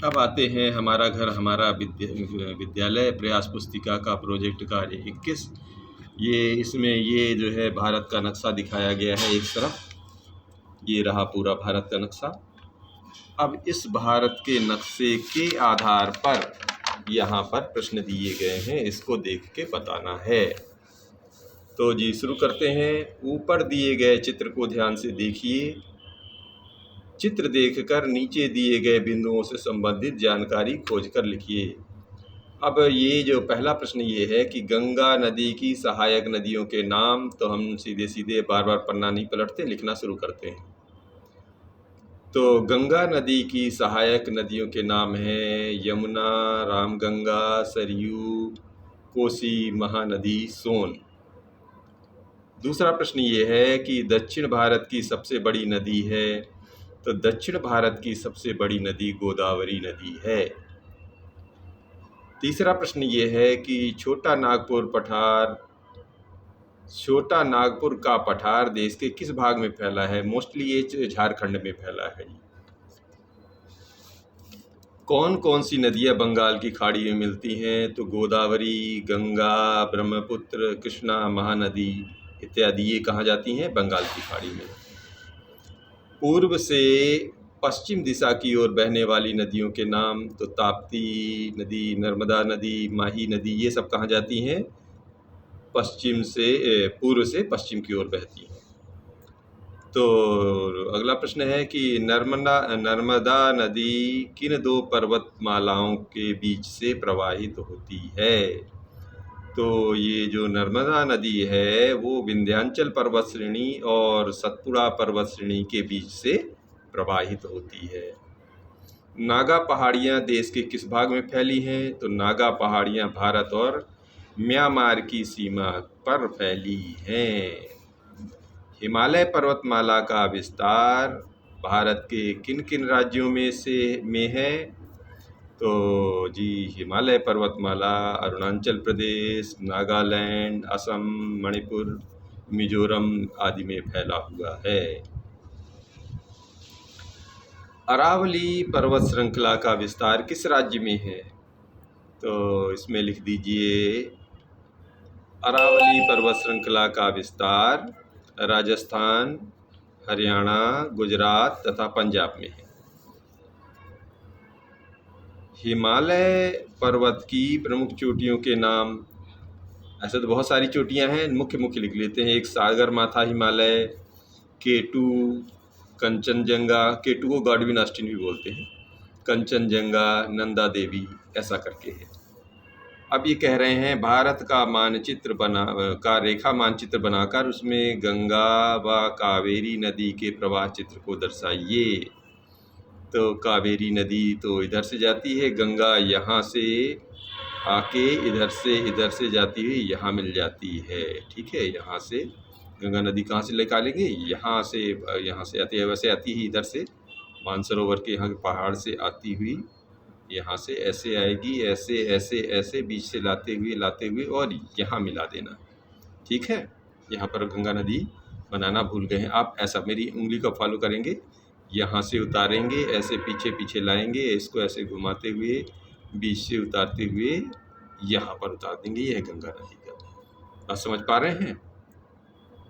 अब आते हैं हमारा घर हमारा विद्यालय प्रयास पुस्तिका का प्रोजेक्ट कार्य 21। इसमें ये जो है भारत का नक्शा दिखाया गया है। एक तरफ ये रहा पूरा भारत का नक्शा। अब इस भारत के नक्शे के आधार पर यहाँ पर प्रश्न दिए गए हैं, इसको देख के बताना है। तो जी शुरू करते हैं। ऊपर दिए गए चित्र को ध्यान से देखिए। चित्र देखकर नीचे दिए गए बिंदुओं से संबंधित जानकारी खोजकर लिखिए। अब ये जो पहला प्रश्न ये है कि गंगा नदी की सहायक नदियों के नाम, तो हम सीधे सीधे बार बार पन्ना नहीं पलटते, लिखना शुरू करते हैं। तो गंगा नदी की सहायक नदियों के नाम हैं यमुना, रामगंगा, सरयू, कोसी, महानदी, सोन। दूसरा प्रश्न ये है कि दक्षिण भारत की सबसे बड़ी नदी है, तो दक्षिण भारत की सबसे बड़ी नदी गोदावरी नदी है। तीसरा प्रश्न ये है कि छोटा नागपुर का पठार देश के किस भाग में फैला है? मोस्टली ये झारखंड में फैला है। कौन कौन सी नदियां बंगाल की खाड़ी में मिलती हैं? तो गोदावरी, गंगा, ब्रह्मपुत्र, कृष्णा, महानदी इत्यादि ये कहाँ जाती हैं? बंगाल की खाड़ी में। पूर्व से पश्चिम दिशा की ओर बहने वाली नदियों के नाम, तो ताप्ती नदी, नर्मदा नदी, माही नदी, ये सब कहाँ जाती हैं? पूर्व से पश्चिम की ओर बहती हैं। तो अगला प्रश्न है कि नर्मदा नदी किन दो पर्वतमालाओं के बीच से प्रवाहित होती है? तो ये जो नर्मदा नदी है वो विंध्याचल पर्वत श्रेणी और सतपुड़ा पर्वत श्रेणी के बीच से प्रवाहित होती है। नागा पहाड़ियाँ देश के किस भाग में फैली हैं? तो नागा पहाड़ियाँ भारत और म्यांमार की सीमा पर फैली हैं। हिमालय पर्वतमाला का विस्तार भारत के किन किन राज्यों में है? तो जी हिमालय पर्वतमाला अरुणाचल प्रदेश, नागालैंड, असम, मणिपुर, मिजोरम आदि में फैला हुआ है। अरावली पर्वत श्रृंखला का विस्तार किस राज्य में है? तो इसमें लिख दीजिए अरावली पर्वत श्रृंखला का विस्तार राजस्थान, हरियाणा, गुजरात तथा पंजाब में है। हिमालय पर्वत की प्रमुख चोटियों के नाम, ऐसे तो बहुत सारी चोटियां हैं, मुख्य लिख लेते हैं। एक सागरमाथा हिमालय, केटू, कंचनजंगा, केटू को गॉडविन ऑस्टिन भी बोलते हैं, कंचनजंगा, नंदा देवी, ऐसा करके है। अब ये कह रहे हैं भारत का रेखा मानचित्र बनाकर उसमें गंगा व कावेरी नदी के प्रवाह चित्र को दर्शाइए। तो कावेरी नदी तो इधर से जाती है, गंगा यहाँ से आके इधर से जाती हुई यहाँ मिल जाती है। ठीक है, यहाँ से गंगा नदी कहाँ से निकालेंगे? यहाँ से आती है, वैसे आती ही इधर से मानसरोवर के यहाँ पहाड़ से आती हुई यहाँ से ऐसे आएगी, ऐसे बीच से लाते हुए और यहाँ मिला देना। ठीक है, यहाँ पर गंगा नदी बनाना भूल गए हैं आप। ऐसा मेरी उंगली को फॉलो करेंगे, यहाँ से उतारेंगे, ऐसे पीछे लाएंगे, इसको ऐसे घुमाते हुए बीच से उतारते हुए यहाँ पर उतार देंगे। यह गंगा नदी का। आप समझ पा रहे हैं?